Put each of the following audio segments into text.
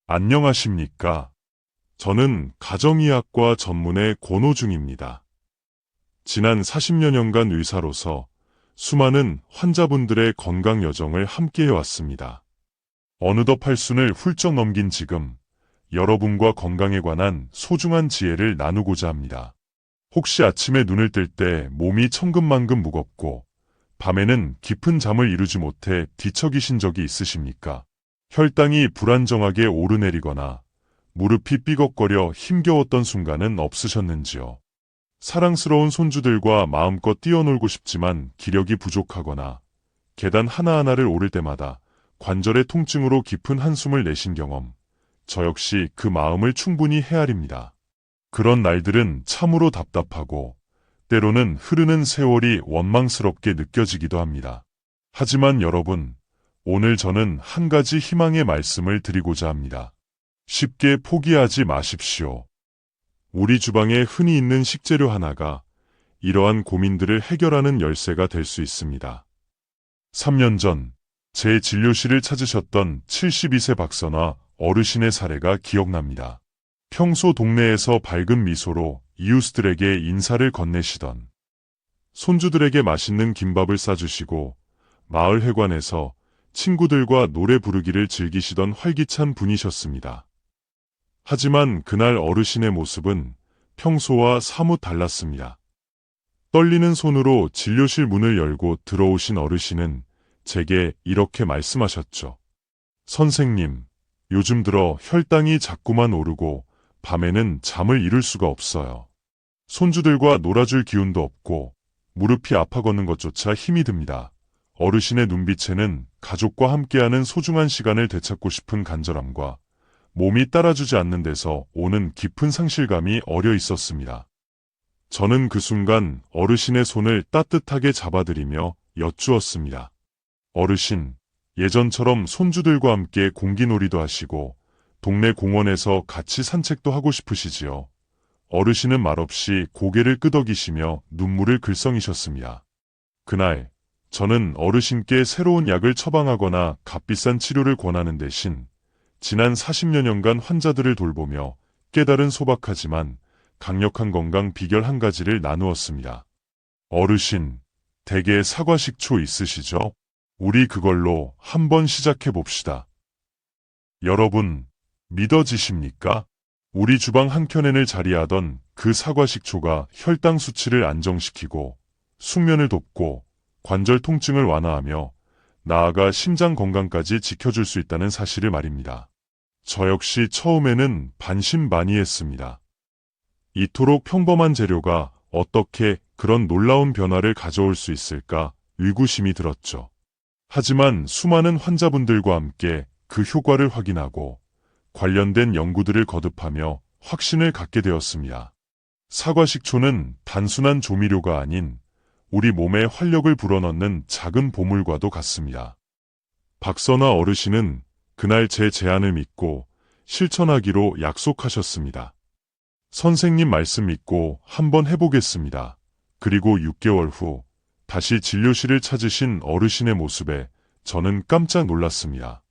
안녕하십니까? 저는 가정의학과 전문의 권호중입니다. 지난 40여 년간 의사로서 수많은 환자분들의 건강 여정을 함께해 왔습니다. 어느덧 8순을 훌쩍 넘긴 지금 여러분과 건강에 관한 소중한 지혜를 나누고자 합니다. 혹시 아침에 눈을 뜰 때 몸이 천근만근 무겁고 밤에는 깊은 잠을 이루지 못해 뒤척이신 적이 있으십니까? 혈당이 불안정하게 오르내리거나 무릎이 삐걱거려 힘겨웠던 순간은 없으셨는지요? 사랑스러운 손주들과 마음껏 뛰어놀고 싶지만 기력이 부족하거나 계단 하나하나를 오를 때마다 관절의 통증으로 깊은 한숨을 내신 경험, 저 역시 그 마음을 충분히 헤아립니다. 그런 날들은 참으로 답답하고 때로는 흐르는 세월이 원망스럽게 느껴지기도 합니다. 하지만 여러분, 오늘 저는 한 가지 희망의 말씀을 드리고자 합니다. 쉽게 포기하지 마십시오. 우리 주방에 흔히 있는 식재료 하나가 이러한 고민들을 해결하는 열쇠가 될 수 있습니다. 3년 전 제 진료실을 찾으셨던 72세 박선화 어르신의 사례가 기억납니다. 평소 동네에서 밝은 미소로 이웃들에게 인사를 건네시던, 손주들에게 맛있는 김밥을 싸주시고 마을 회관에서 친구들과 노래 부르기를 즐기시던 활기찬 분이셨습니다. 하지만 그날 어르신의 모습은 평소와 사뭇 달랐습니다. 떨리는 손으로 진료실 문을 열고 들어오신 어르신은 제게 이렇게 말씀하셨죠. 선생님, 요즘 들어 혈당이 자꾸만 오르고 밤에는 잠을 이룰 수가 없어요. 손주들과 놀아줄 기운도 없고 무릎이 아파 걷는 것조차 힘이 듭니다. 어르신의 눈빛에는 가족과 함께하는 소중한 시간을 되찾고 싶은 간절함과 몸이 따라주지 않는 데서 오는 깊은 상실감이 어려 있었습니다. 저는 그 순간 어르신의 손을 따뜻하게 잡아드리며 여쭈었습니다. 어르신, 예전처럼 손주들과 함께 공기놀이도 하시고 동네 공원에서 같이 산책도 하고 싶으시지요? 어르신은 말없이 고개를 끄덕이시며 눈물을 글썽이셨습니다. 그날 저는 어르신께 새로운 약을 처방하거나 값비싼 치료를 권하는 대신 지난 40여 년간 환자들을 돌보며 깨달은 소박하지만 강력한 건강 비결 한 가지를 나누었습니다. 어르신, 댁에 사과식초 있으시죠? 우리 그걸로 한번 시작해 봅시다. 여러분, 믿어지십니까? 우리 주방 한켠에는 자리하던 그 사과식초가 혈당 수치를 안정시키고 숙면을 돕고 관절 통증을 완화하며 나아가 심장 건강까지 지켜줄 수 있다는 사실을 말입니다. 저 역시 처음에는 반신반의했습니다. 이토록 평범한 재료가 어떻게 그런 놀라운 변화를 가져올 수 있을까 의구심이 들었죠. 하지만 수많은 환자분들과 함께 그 효과를 확인하고 관련된 연구들을 거듭하며 확신을 갖게 되었습니다. 사과식초는 단순한 조미료가 아닌 우리 몸에 활력을 불어넣는 작은 보물과도 같습니다. 박선화 어르신은 그날 제 제안을 믿고 실천하기로 약속하셨습니다. 선생님 말씀 믿고 한번 해보겠습니다. 그리고 6개월 후 다시 진료실을 찾으신 어르신의 모습에 저는 깜짝 놀랐습니다.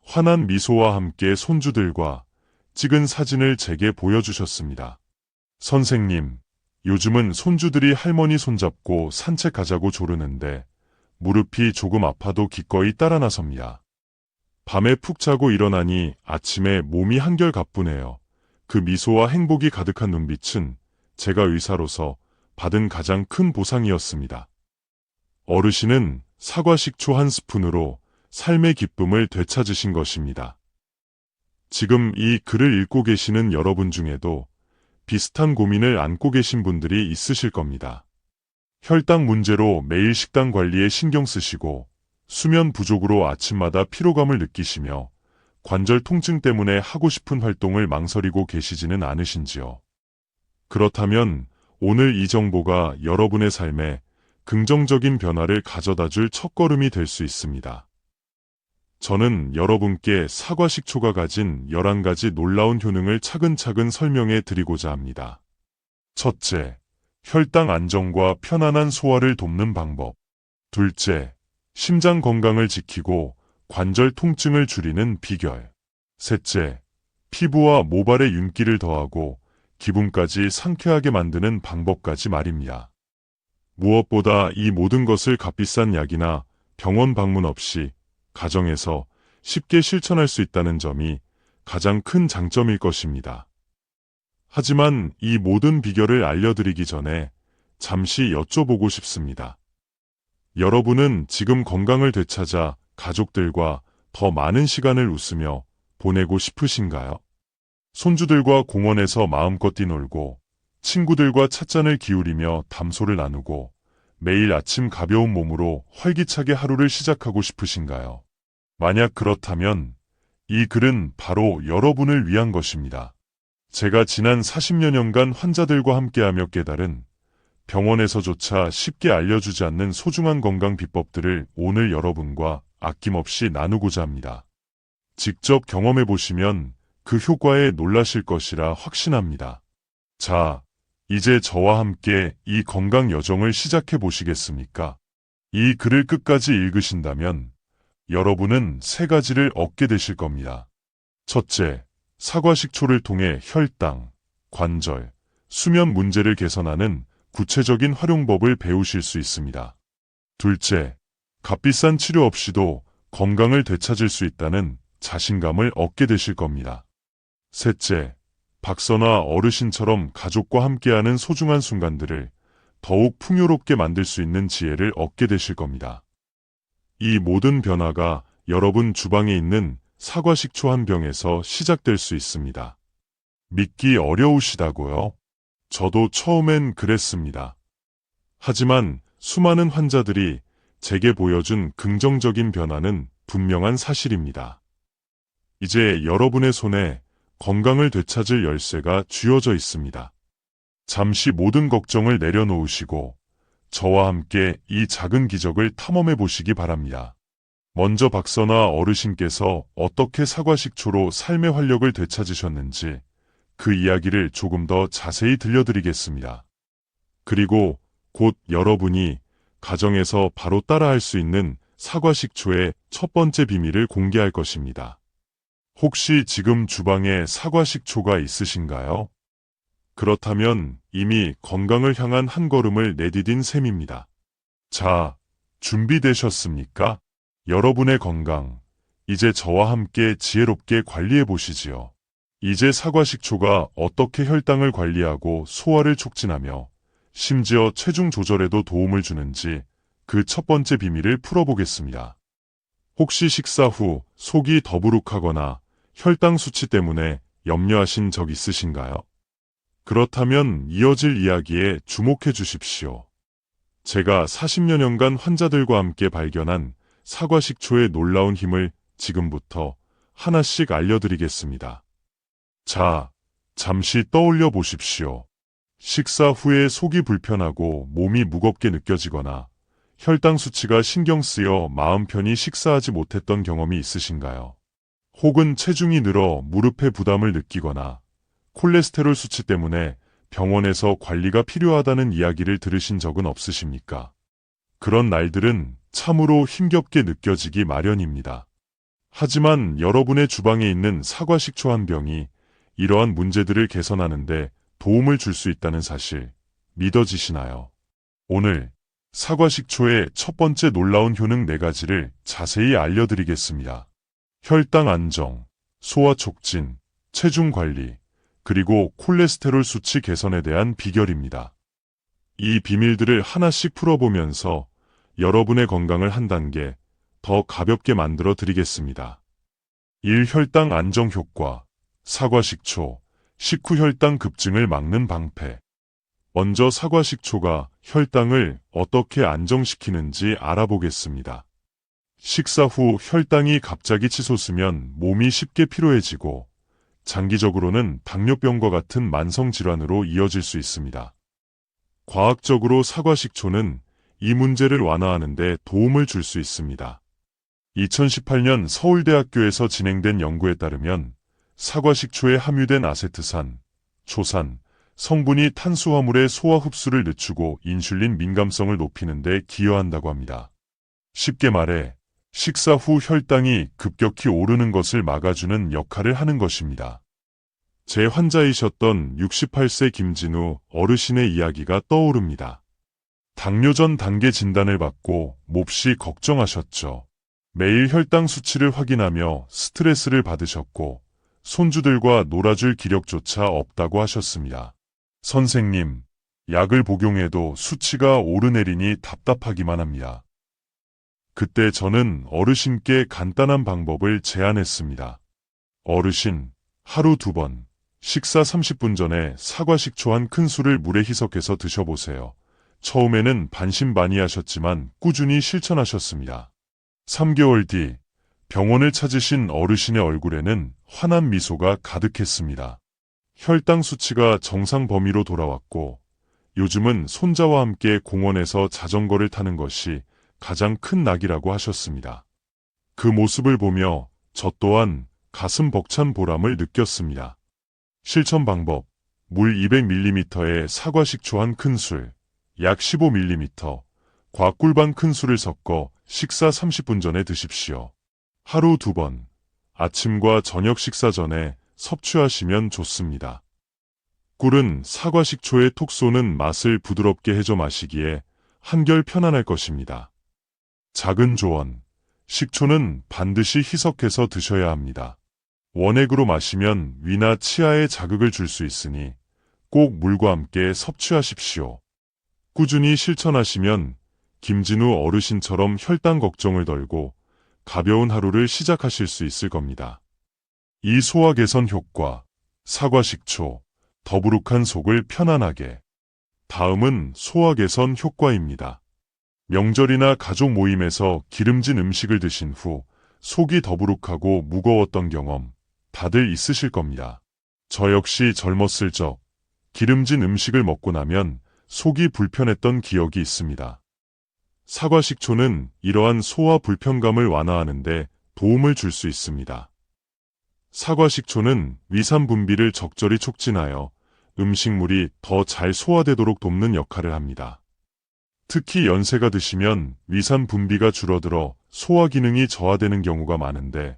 환한 미소와 함께 손주들과 찍은 사진을 제게 보여주셨습니다. 선생님, 요즘은 손주들이 할머니 손잡고 산책가자고 조르는데 무릎이 조금 아파도 기꺼이 따라 나섭니다. 밤에 푹 자고 일어나니 아침에 몸이 한결 가뿐해요. 그 미소와 행복이 가득한 눈빛은 제가 의사로서 받은 가장 큰 보상이었습니다. 어르신은 사과식초 한 스푼으로 삶의 기쁨을 되찾으신 것입니다. 지금 이 글을 읽고 계시는 여러분 중에도 비슷한 고민을 안고 계신 분들이 있으실 겁니다. 혈당 문제로 매일 식단 관리에 신경 쓰시고 수면 부족으로 아침마다 피로감을 느끼시며 관절 통증 때문에 하고 싶은 활동을 망설이고 계시지는 않으신지요? 그렇다면 오늘 이 정보가 여러분의 삶에 긍정적인 변화를 가져다줄 첫걸음이 될 수 있습니다. 저는 여러분께 사과식초가 가진 11가지 놀라운 효능을 차근차근 설명해 드리고자 합니다. 첫째, 혈당 안정과 편안한 소화를 돕는 방법. 둘째, 심장 건강을 지키고 관절 통증을 줄이는 비결. 셋째, 피부와 모발에 윤기를 더하고 기분까지 상쾌하게 만드는 방법까지 말입니다. 무엇보다 이 모든 것을 값비싼 약이나 병원 방문 없이 가정에서 쉽게 실천할 수 있다는 점이 가장 큰 장점일 것입니다. 하지만 이 모든 비결을 알려드리기 전에 잠시 여쭤보고 싶습니다. 여러분은 지금 건강을 되찾아 가족들과 더 많은 시간을 웃으며 보내고 싶으신가요? 손주들과 공원에서 마음껏 뛰놀고 친구들과 찻잔을 기울이며 담소를 나누고 매일 아침 가벼운 몸으로 활기차게 하루를 시작하고 싶으신가요? 만약 그렇다면 이 글은 바로 여러분을 위한 것입니다. 제가 지난 40여 년간 환자들과 함께하며 깨달은 병원에서조차 쉽게 알려주지 않는 소중한 건강 비법들을 오늘 여러분과 아낌없이 나누고자 합니다. 직접 경험해 보시면 그 효과에 놀라실 것이라 확신합니다. 자, 이제 저와 함께 이 건강 여정을 시작해 보시겠습니까? 이 글을 끝까지 읽으신다면 여러분은 세 가지를 얻게 되실 겁니다. 첫째, 사과식초를 통해 혈당, 관절, 수면 문제를 개선하는 구체적인 활용법을 배우실 수 있습니다. 둘째, 값비싼 치료 없이도 건강을 되찾을 수 있다는 자신감을 얻게 되실 겁니다. 셋째, 박사나 어르신처럼 가족과 함께하는 소중한 순간들을 더욱 풍요롭게 만들 수 있는 지혜를 얻게 되실 겁니다. 이 모든 변화가 여러분 주방에 있는 사과식초 한 병에서 시작될 수 있습니다. 믿기 어려우시다고요? 저도 처음엔 그랬습니다. 하지만 수많은 환자들이 제게 보여준 긍정적인 변화는 분명한 사실입니다. 이제 여러분의 손에 건강을 되찾을 열쇠가 쥐어져 있습니다. 잠시 모든 걱정을 내려놓으시고 저와 함께 이 작은 기적을 탐험해 보시기 바랍니다. 먼저 박사나 어르신께서 어떻게 사과식초로 삶의 활력을 되찾으셨는지 그 이야기를 조금 더 자세히 들려드리겠습니다. 그리고 곧 여러분이 가정에서 바로 따라할 수 있는 사과식초의 첫 번째 비밀을 공개할 것입니다. 혹시 지금 주방에 사과식초가 있으신가요? 그렇다면 이미 건강을 향한 한 걸음을 내디딘 셈입니다. 자, 준비되셨습니까? 여러분의 건강, 이제 저와 함께 지혜롭게 관리해 보시지요. 이제 사과식초가 어떻게 혈당을 관리하고 소화를 촉진하며 심지어 체중 조절에도 도움을 주는지 그 첫 번째 비밀을 풀어보겠습니다. 혹시 식사 후 속이 더부룩하거나 혈당 수치 때문에 염려하신 적 있으신가요? 그렇다면 이어질 이야기에 주목해 주십시오. 제가 40여 년간 환자들과 함께 발견한 사과식초의 놀라운 힘을 지금부터 하나씩 알려드리겠습니다. 자, 잠시 떠올려 보십시오. 식사 후에 속이 불편하고 몸이 무겁게 느껴지거나 혈당 수치가 신경 쓰여 마음 편히 식사하지 못했던 경험이 있으신가요? 혹은 체중이 늘어 무릎에 부담을 느끼거나 콜레스테롤 수치 때문에 병원에서 관리가 필요하다는 이야기를 들으신 적은 없으십니까? 그런 날들은 참으로 힘겹게 느껴지기 마련입니다. 하지만 여러분의 주방에 있는 사과식초 한 병이 이러한 문제들을 개선하는데 도움을 줄 수 있다는 사실 믿어지시나요? 오늘 사과식초의 첫 번째 놀라운 효능 4가지를 자세히 알려드리겠습니다. 혈당 안정, 소화 촉진, 체중 관리, 그리고 콜레스테롤 수치 개선에 대한 비결입니다. 이 비밀들을 하나씩 풀어보면서 여러분의 건강을 한 단계 더 가볍게 만들어 드리겠습니다. 1. 혈당 안정 효과. 사과식초, 식후 혈당 급증을 막는 방패. 먼저 사과식초가 혈당을 어떻게 안정시키는지 알아보겠습니다. 식사 후 혈당이 갑자기 치솟으면 몸이 쉽게 피로해지고 장기적으로는 당뇨병과 같은 만성질환으로 이어질 수 있습니다. 과학적으로 사과식초는 이 문제를 완화하는 데 도움을 줄 수 있습니다. 2018년 서울대학교에서 진행된 연구에 따르면 사과식초에 함유된 아세트산, 초산, 성분이 탄수화물의 소화 흡수를 늦추고 인슐린 민감성을 높이는 데 기여한다고 합니다. 쉽게 말해 식사 후 혈당이 급격히 오르는 것을 막아주는 역할을 하는 것입니다. 제 환자이셨던 68세 김진우 어르신의 이야기가 떠오릅니다. 당뇨전 단계 진단을 받고 몹시 걱정하셨죠. 매일 혈당 수치를 확인하며 스트레스를 받으셨고 손주들과 놀아줄 기력조차 없다고 하셨습니다. 선생님, 약을 복용해도 수치가 오르내리니 답답하기만 합니다. 그때 저는 어르신께 간단한 방법을 제안했습니다. 어르신, 하루 2번, 식사 30분 전에 사과식초 한 큰술을 물에 희석해서 드셔보세요. 처음에는 반신반의하셨지만 꾸준히 실천하셨습니다. 3개월 뒤 병원을 찾으신 어르신의 얼굴에는 환한 미소가 가득했습니다. 혈당 수치가 정상 범위로 돌아왔고 요즘은 손자와 함께 공원에서 자전거를 타는 것이 가장 큰 낙이라고 하셨습니다. 그 모습을 보며 저 또한 가슴 벅찬 보람을 느꼈습니다. 실천 방법, 물 200ml에 사과식초 한 큰술, 약 15ml, 과꿀 반 큰술을 섞어 식사 30분 전에 드십시오. 하루 2번, 아침과 저녁 식사 전에 섭취하시면 좋습니다. 꿀은 사과식초의 톡 쏘는 맛을 부드럽게 해줘 마시기에 한결 편안할 것입니다. 작은 조언, 식초는 반드시 희석해서 드셔야 합니다. 원액으로 마시면 위나 치아에 자극을 줄 수 있으니 꼭 물과 함께 섭취하십시오. 꾸준히 실천하시면 김진우 어르신처럼 혈당 걱정을 덜고 가벼운 하루를 시작하실 수 있을 겁니다. 이 소화 개선 효과, 사과식초, 더부룩한 속을 편안하게. 다음은 소화 개선 효과입니다. 명절이나 가족 모임에서 기름진 음식을 드신 후 속이 더부룩하고 무거웠던 경험 다들 있으실 겁니다. 저 역시 젊었을 적 기름진 음식을 먹고 나면 속이 불편했던 기억이 있습니다. 사과식초는 이러한 소화 불편감을 완화하는데 도움을 줄 수 있습니다. 사과식초는 위산 분비를 적절히 촉진하여 음식물이 더 잘 소화되도록 돕는 역할을 합니다. 특히 연세가 드시면 위산 분비가 줄어들어 소화 기능이 저하되는 경우가 많은데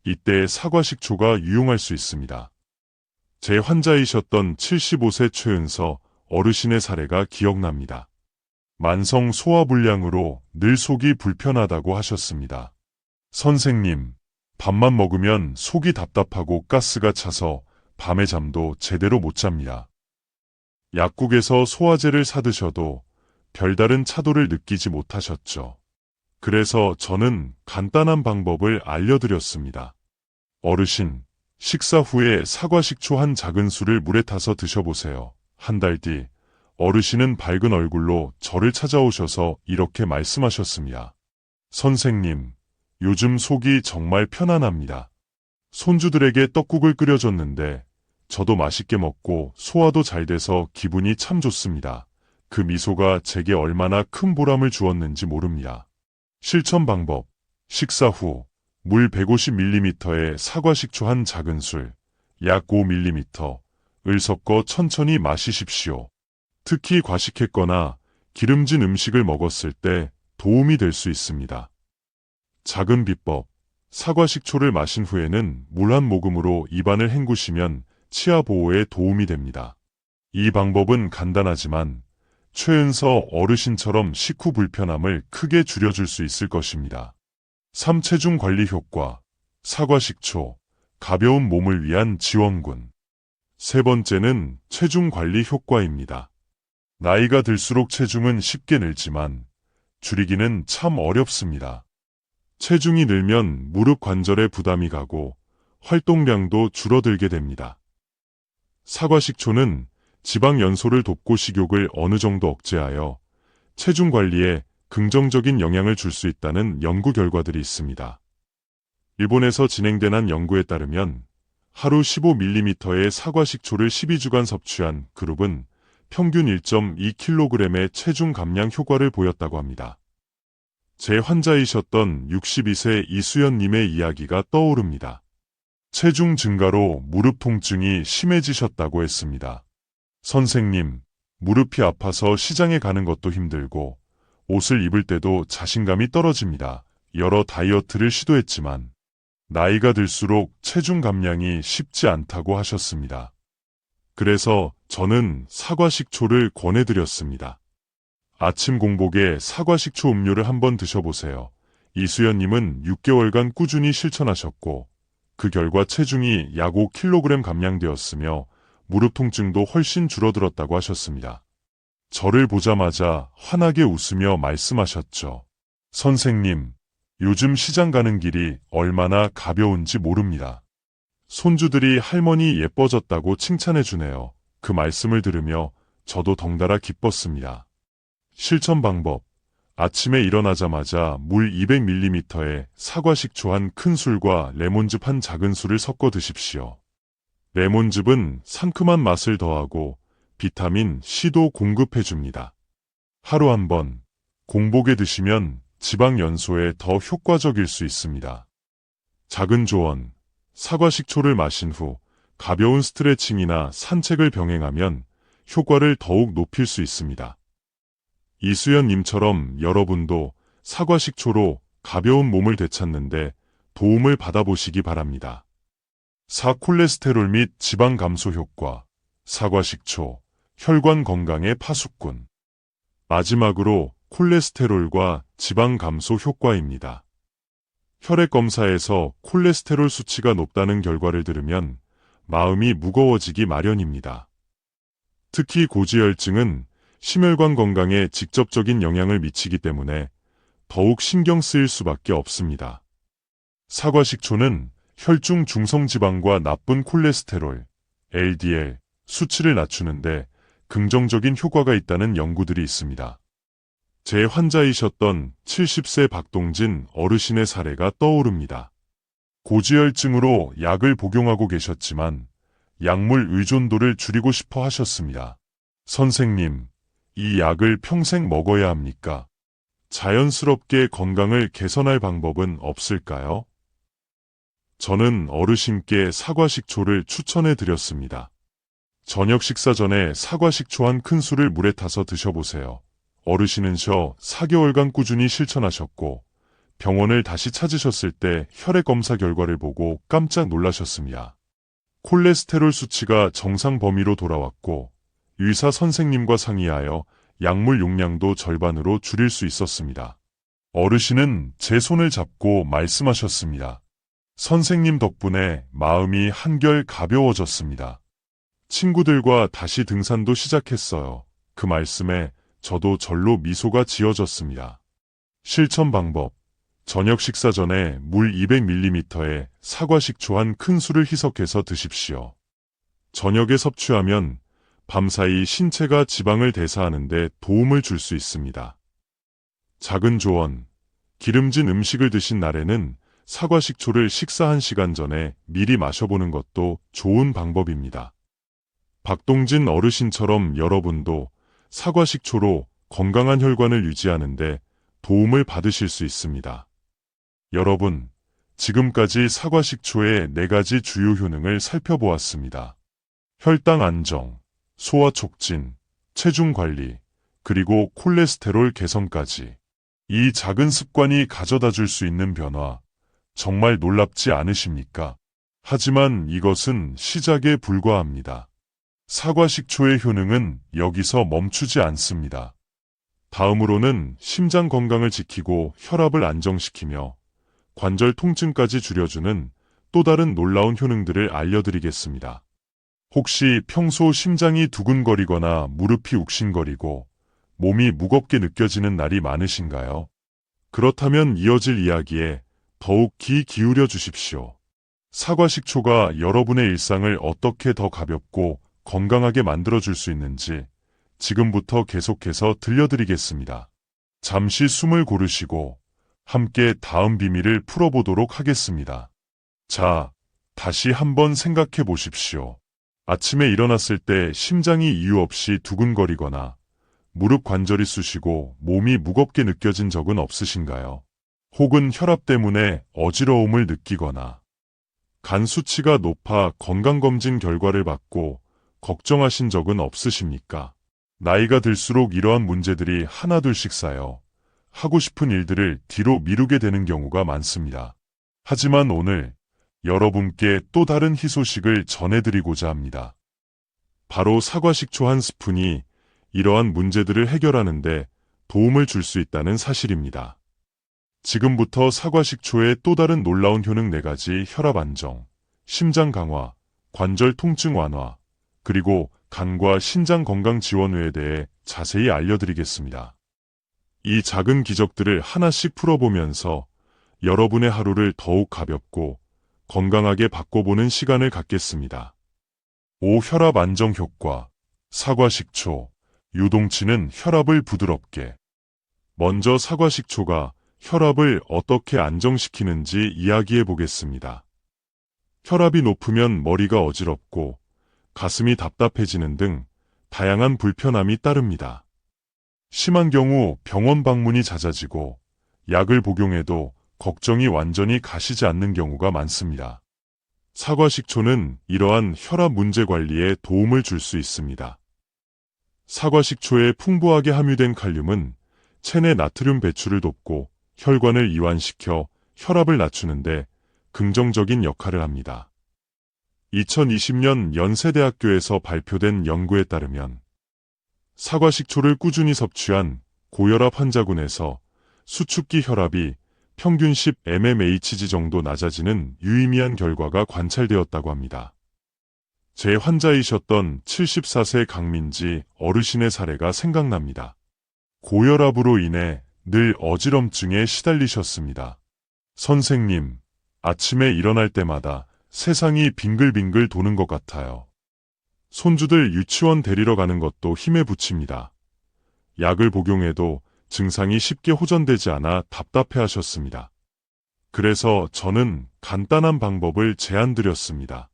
이때 사과식초가 유용할 수 있습니다. 제 환자이셨던 75세 최은서 어르신의 사례가 기억납니다. 만성 소화불량으로 늘 속이 불편하다고 하셨습니다. 선생님, 밥만 먹으면 속이 답답하고 가스가 차서 밤에 잠도 제대로 못 잡니다. 약국에서 소화제를 사드셔도 별다른 차도를 느끼지 못하셨죠. 그래서 저는 간단한 방법을 알려드렸습니다. 어르신, 식사 후에 사과식초 한 작은술을 물에 타서 드셔보세요. 한 달 뒤 어르신은 밝은 얼굴로 저를 찾아오셔서 이렇게 말씀하셨습니다. 선생님, 요즘 속이 정말 편안합니다. 손주들에게 떡국을 끓여줬는데 저도 맛있게 먹고 소화도 잘 돼서 기분이 참 좋습니다. 그 미소가 제게 얼마나 큰 보람을 주었는지 모릅니다. 실천 방법, 식사 후 물 150ml에 사과식초 한 작은술, 약 5ml를 섞어 천천히 마시십시오. 특히 과식했거나 기름진 음식을 먹었을 때 도움이 될 수 있습니다. 작은 비법, 사과식초를 마신 후에는 물 한 모금으로 입안을 헹구시면 치아 보호에 도움이 됩니다. 이 방법은 간단하지만 최은서 어르신처럼 식후 불편함을 크게 줄여줄 수 있을 것입니다. 3. 체중 관리 효과, 사과식초, 가벼운 몸을 위한 지원군. 세 번째는 체중 관리 효과입니다. 나이가 들수록 체중은 쉽게 늘지만 줄이기는 참 어렵습니다. 체중이 늘면 무릎 관절에 부담이 가고 활동량도 줄어들게 됩니다. 사과식초는 지방 연소를 돕고 식욕을 어느 정도 억제하여 체중 관리에 긍정적인 영향을 줄 수 있다는 연구 결과들이 있습니다. 일본에서 진행된 한 연구에 따르면 하루 15ml의 사과식초를 12주간 섭취한 그룹은 평균 1.2kg의 체중 감량 효과를 보였다고 합니다. 제 환자이셨던 62세 이수연님의 이야기가 떠오릅니다. 체중 증가로 무릎 통증이 심해지셨다고 했습니다. 선생님, 무릎이 아파서 시장에 가는 것도 힘들고 옷을 입을 때도 자신감이 떨어집니다. 여러 다이어트를 시도했지만 나이가 들수록 체중 감량이 쉽지 않다고 하셨습니다. 그래서 저는 사과식초를 권해드렸습니다. 아침 공복에 사과식초 음료를 한번 드셔보세요. 이수연님은 6개월간 꾸준히 실천하셨고 그 결과 체중이 약 5kg 감량되었으며 무릎 통증도 훨씬 줄어들었다고 하셨습니다. 저를 보자마자 환하게 웃으며 말씀하셨죠. 선생님, 요즘 시장 가는 길이 얼마나 가벼운지 모릅니다. 손주들이 할머니 예뻐졌다고 칭찬해주네요. 그 말씀을 들으며 저도 덩달아 기뻤습니다. 실천 방법. 아침에 일어나자마자 물 200ml에 사과식초 한 큰술과 레몬즙 한 작은 술을 섞어 드십시오. 레몬즙은 상큼한 맛을 더하고 비타민 C도 공급해줍니다. 하루 한 번, 공복에 드시면 지방 연소에 더 효과적일 수 있습니다. 작은 조언. 사과식초를 마신 후 가벼운 스트레칭이나 산책을 병행하면 효과를 더욱 높일 수 있습니다. 이수연님처럼 여러분도 사과식초로 가벼운 몸을 되찾는데 도움을 받아보시기 바랍니다. 사콜레스테롤 및 지방 감소 효과. 사과식초, 혈관 건강의 파수꾼. 마지막으로 콜레스테롤과 지방 감소 효과입니다. 혈액 검사에서 콜레스테롤 수치가 높다는 결과를 들으면 마음이 무거워지기 마련입니다. 특히 고지혈증은 심혈관 건강에 직접적인 영향을 미치기 때문에 더욱 신경 쓰일 수밖에 없습니다. 사과식초는 혈중 중성지방과 나쁜 콜레스테롤, LDL, 수치를 낮추는데 긍정적인 효과가 있다는 연구들이 있습니다. 제 환자이셨던 70세 박동진 어르신의 사례가 떠오릅니다. 고지혈증으로 약을 복용하고 계셨지만 약물 의존도를 줄이고 싶어 하셨습니다. 선생님, 이 약을 평생 먹어야 합니까? 자연스럽게 건강을 개선할 방법은 없을까요? 저는 어르신께 사과식초를 추천해 드렸습니다. 저녁 식사 전에 사과식초 한 큰술을 물에 타서 드셔보세요. 어르신은 4개월간 꾸준히 실천하셨고 병원을 다시 찾으셨을 때 혈액 검사 결과를 보고 깜짝 놀라셨습니다. 콜레스테롤 수치가 정상 범위로 돌아왔고 의사 선생님과 상의하여 약물 용량도 절반으로 줄일 수 있었습니다. 어르신은 제 손을 잡고 말씀하셨습니다. 선생님 덕분에 마음이 한결 가벼워졌습니다. 친구들과 다시 등산도 시작했어요. 그 말씀에 저도 절로 미소가 지어졌습니다. 실천 방법. 저녁 식사 전에 물 200ml에 사과식초 한 큰술을 희석해서 드십시오. 저녁에 섭취하면 밤사이 신체가 지방을 대사하는 데 도움을 줄 수 있습니다. 작은 조언. 기름진 음식을 드신 날에는 사과식초를 식사 1시간 전에 미리 마셔보는 것도 좋은 방법입니다. 박동진 어르신처럼 여러분도 사과식초로 건강한 혈관을 유지하는데 도움을 받으실 수 있습니다. 여러분, 지금까지 사과식초의 4가지 주요 효능을 살펴보았습니다. 혈당 안정, 소화 촉진, 체중 관리, 그리고 콜레스테롤 개선까지. 이 작은 습관이 가져다 줄 수 있는 변화, 정말 놀랍지 않으십니까? 하지만 이것은 시작에 불과합니다. 사과식초의 효능은 여기서 멈추지 않습니다. 다음으로는 심장 건강을 지키고 혈압을 안정시키며 관절 통증까지 줄여주는 또 다른 놀라운 효능들을 알려드리겠습니다. 혹시 평소 심장이 두근거리거나 무릎이 욱신거리고 몸이 무겁게 느껴지는 날이 많으신가요? 그렇다면 이어질 이야기에 더욱 귀 기울여 주십시오. 사과식초가 여러분의 일상을 어떻게 더 가볍고 건강하게 만들어줄 수 있는지 지금부터 계속해서 들려드리겠습니다. 잠시 숨을 고르시고 함께 다음 비밀을 풀어보도록 하겠습니다. 자, 다시 한번 생각해 보십시오. 아침에 일어났을 때 심장이 이유 없이 두근거리거나 무릎 관절이 쑤시고 몸이 무겁게 느껴진 적은 없으신가요? 혹은 혈압 때문에 어지러움을 느끼거나 간 수치가 높아 건강검진 결과를 받고 걱정하신 적은 없으십니까? 나이가 들수록 이러한 문제들이 하나둘씩 쌓여 하고 싶은 일들을 뒤로 미루게 되는 경우가 많습니다. 하지만 오늘 여러분께 또 다른 희소식을 전해드리고자 합니다. 바로 사과식초 한 스푼이 이러한 문제들을 해결하는데 도움을 줄 수 있다는 사실입니다. 지금부터 사과식초의 또 다른 놀라운 효능 4가지 혈압 안정, 심장 강화, 관절 통증 완화, 그리고 간과 신장 건강 지원에 대해 자세히 알려드리겠습니다. 이 작은 기적들을 하나씩 풀어보면서 여러분의 하루를 더욱 가볍고 건강하게 바꿔보는 시간을 갖겠습니다. 5. 혈압 안정 효과. 사과식초. 유동치는 혈압을 부드럽게. 먼저 사과식초가 혈압을 어떻게 안정시키는지 이야기해 보겠습니다. 혈압이 높으면 머리가 어지럽고 가슴이 답답해지는 등 다양한 불편함이 따릅니다. 심한 경우 병원 방문이 잦아지고 약을 복용해도 걱정이 완전히 가시지 않는 경우가 많습니다. 사과식초는 이러한 혈압 문제 관리에 도움을 줄 수 있습니다. 사과식초에 풍부하게 함유된 칼륨은 체내 나트륨 배출을 돕고 혈관을 이완시켜 혈압을 낮추는데 긍정적인 역할을 합니다. 2020년 연세대학교에서 발표된 연구에 따르면 사과식초를 꾸준히 섭취한 고혈압 환자군에서 수축기 혈압이 평균 10mmHg 정도 낮아지는 유의미한 결과가 관찰되었다고 합니다. 제 환자이셨던 74세 강민지 어르신의 사례가 생각납니다. 고혈압으로 인해 늘 어지럼증에 시달리셨습니다. 선생님, 아침에 일어날 때마다 세상이 빙글빙글 도는 것 같아요. 손주들 유치원 데리러 가는 것도 힘에 부칩니다. 약을 복용해도 증상이 쉽게 호전되지 않아 답답해하셨습니다. 그래서 저는 간단한 방법을 제안드렸습니다.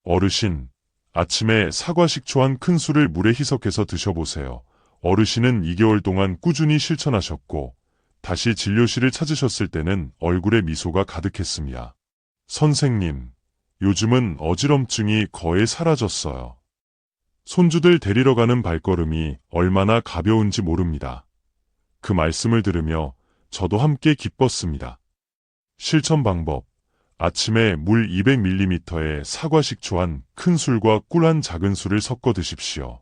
어르신, 아침에 사과식초 한 큰술을 물에 희석해서 드셔보세요. 어르신은 2개월 동안 꾸준히 실천하셨고 다시 진료실을 찾으셨을 때는 얼굴에 미소가 가득했습니다. 선생님, 요즘은 어지럼증이 거의 사라졌어요. 손주들 데리러 가는 발걸음이 얼마나 가벼운지 모릅니다. 그 말씀을 들으며 저도 함께 기뻤습니다. 실천 방법. 아침에 물 200ml에 사과식초 한 큰술과 꿀 한 작은 술을 섞어 드십시오.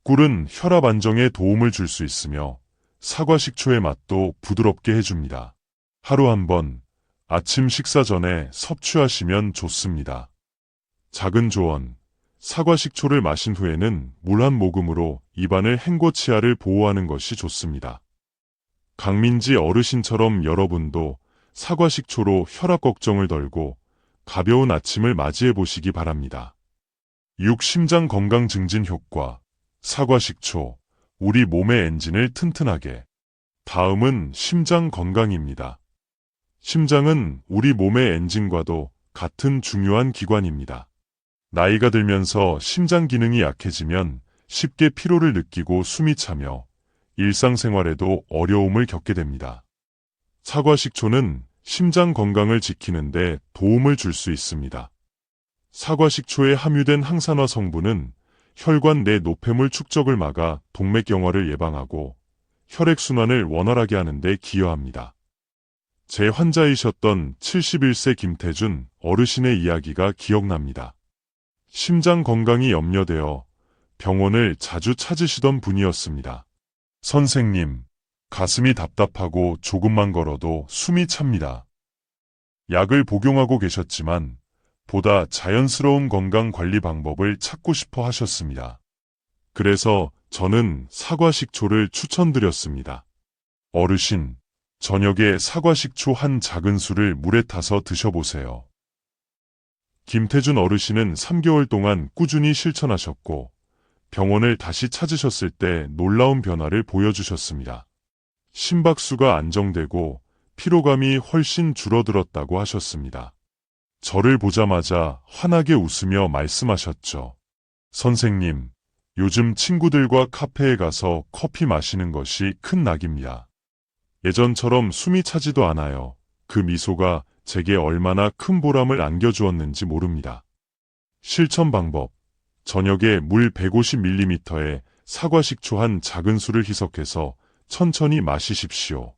꿀은 혈압 안정에 도움을 줄 수 있으며 사과식초의 맛도 부드럽게 해줍니다. 하루 한 번 아침 식사 전에 섭취하시면 좋습니다. 작은 조언. 사과식초를 마신 후에는 물 한 모금으로 입안을 헹궈 치아를 보호하는 것이 좋습니다. 강민지 어르신처럼 여러분도 사과식초로 혈압 걱정을 덜고 가벼운 아침을 맞이해 보시기 바랍니다. 6. 심장 건강 증진 효과. 사과식초. 우리 몸의 엔진을 튼튼하게. 다음은 심장 건강입니다. 심장은 우리 몸의 엔진과도 같은 중요한 기관입니다. 나이가 들면서 심장 기능이 약해지면 쉽게 피로를 느끼고 숨이 차며 일상생활에도 어려움을 겪게 됩니다. 사과식초는 심장 건강을 지키는데 도움을 줄 수 있습니다. 사과식초에 함유된 항산화 성분은 혈관 내 노폐물 축적을 막아 동맥경화를 예방하고 혈액순환을 원활하게 하는 데 기여합니다. 제 환자이셨던 71세 김태준 어르신의 이야기가 기억납니다. 심장 건강이 염려되어 병원을 자주 찾으시던 분이었습니다. 선생님, 가슴이 답답하고 조금만 걸어도 숨이 찹니다. 약을 복용하고 계셨지만 보다 자연스러운 건강 관리 방법을 찾고 싶어 하셨습니다. 그래서 저는 사과식초를 추천드렸습니다. 어르신, 저녁에 사과식초 한 작은 술을 물에 타서 드셔보세요. 김태준 어르신은 3개월 동안 꾸준히 실천하셨고 병원을 다시 찾으셨을 때 놀라운 변화를 보여주셨습니다. 심박수가 안정되고 피로감이 훨씬 줄어들었다고 하셨습니다. 저를 보자마자 환하게 웃으며 말씀하셨죠. 선생님, 요즘 친구들과 카페에 가서 커피 마시는 것이 큰 낙입니다. 예전처럼 숨이 차지도 않아요. 그 미소가 제게 얼마나 큰 보람을 안겨주었는지 모릅니다. 실천 방법. 저녁에 물 150ml에 사과식초 한 작은 술을 희석해서 천천히 마시십시오.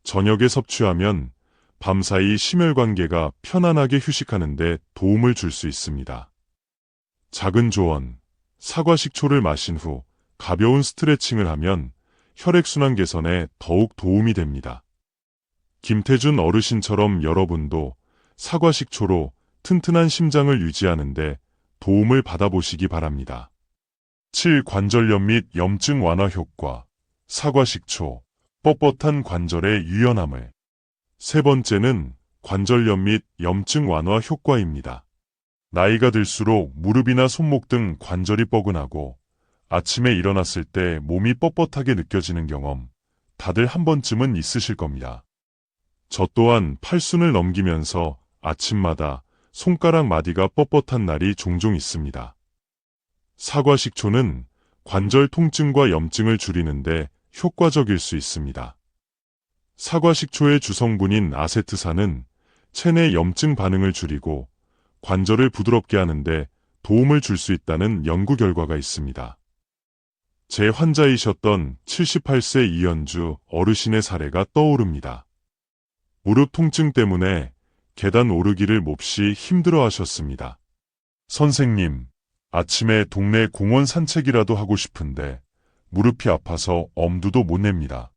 저녁에 섭취하면 밤사이 심혈관계가 편안하게 휴식하는 데 도움을 줄 수 있습니다. 작은 조언, 사과 식초를 마신 후 가벼운 스트레칭을 하면 혈액순환 개선에 더욱 도움이 됩니다. 김태준 어르신처럼 여러분도 사과 식초로 튼튼한 심장을 유지하는 데 도움을 받아보시기 바랍니다. 7. 관절염 및 염증 완화 효과. 사과 식초, 뻣뻣한 관절의 유연함을. 세 번째는 관절염 및 염증 완화 효과입니다. 나이가 들수록 무릎이나 손목 등 관절이 뻐근하고 아침에 일어났을 때 몸이 뻣뻣하게 느껴지는 경험, 다들 한 번쯤은 있으실 겁니다. 저 또한 팔순을 넘기면서 아침마다 손가락 마디가 뻣뻣한 날이 종종 있습니다. 사과 식초는 관절 통증과 염증을 줄이는데 효과적일 수 있습니다. 사과 식초의 주성분인 아세트산은 체내 염증 반응을 줄이고 관절을 부드럽게 하는데 도움을 줄 수 있다는 연구 결과가 있습니다. 제 환자이셨던 78세 이연주 어르신의 사례가 떠오릅니다. 무릎 통증 때문에 계단 오르기를 몹시 힘들어 하셨습니다. 선생님, 아침에 동네 공원 산책이라도 하고 싶은데 무릎이 아파서 엄두도 못 냅니다.